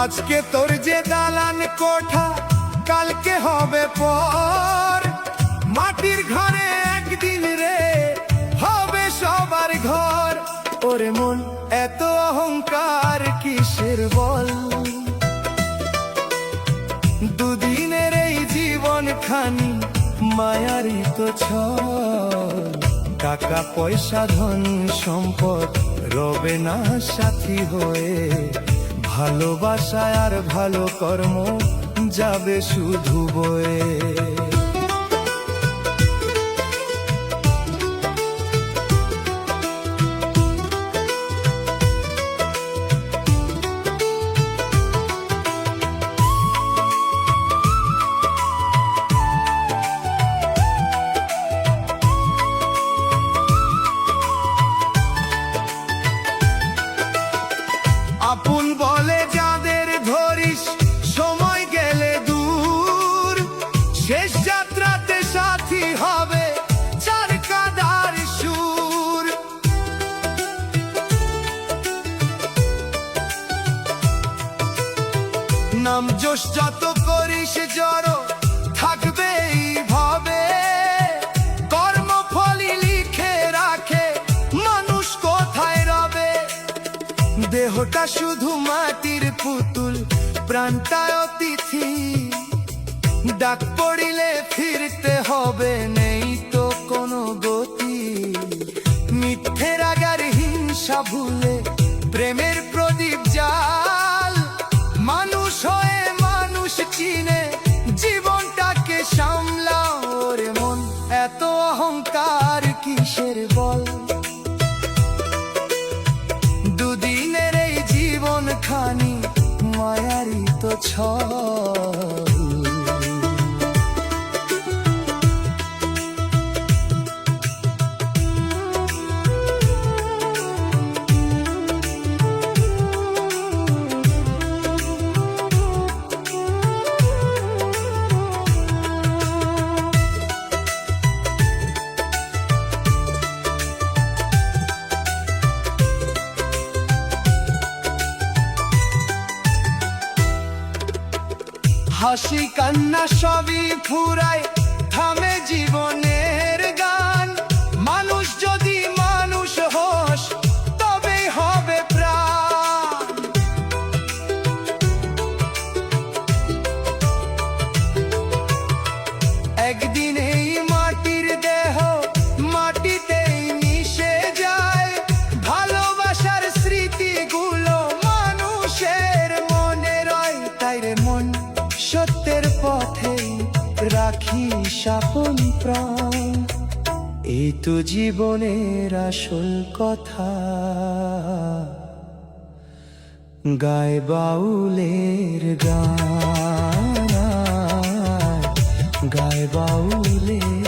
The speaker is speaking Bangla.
আজকে তোর যে দালান কোঠা কালকে হবে পর, মাটির ঘরে একদিন রে হবে সবার ঘর। ওরে মন এত অহংকার কিসের বল, দুদিনের এই জীবন খানি মায়ারই তো ছল। টাকা পয়সা ধন সম্পদ রবে না সাথী হয়ে, ভালোবাসা আর ভালো কর্ম যাবে শুধু বয়ে। আপন বলে যাদের ধরিস সময় গেলে দূর, শেষ যাত্রাতে সাথী হবে চার কাদার সুর। নাম যশ যত করিস জড়ো থাকবে এইভাবে, কর্মফলই লিখে রাখে মানুষ কোথায় রবে। দেহটা শুধু মাটির পুতুল, প্রাণটা অতিথি, ডাক পড়িলে ফিরতে হবে নেই তো কোনো গতি। মিথ্যে রাগার হিংসা ভুলে প্রেমের প্রদীপ জাল, মানুষ হয়ে মানুষ চিনে জীবনটাকে সামলাও। ওরে মন এত অহংকার কিসের বল, দুদিনের এই জীবন খানি মায়ারই তো ছল। হাসি কান্না সবই ফুরায় থামে জীবনের গান, মানুষ যদি মানুষ হোস তবে হবে প্রাণ। একদিন এই মাটির দেহ মাটিতেই মিশে যায়, ভালোবাসার স্মৃতিগুলো মানুষের মনে রয়। তাই রে মন সত্যের পথে রাখিস আপন প্রাণ, এই তো জীবনের আসল কথা। গায় বাউলের গান, গায় বাউলের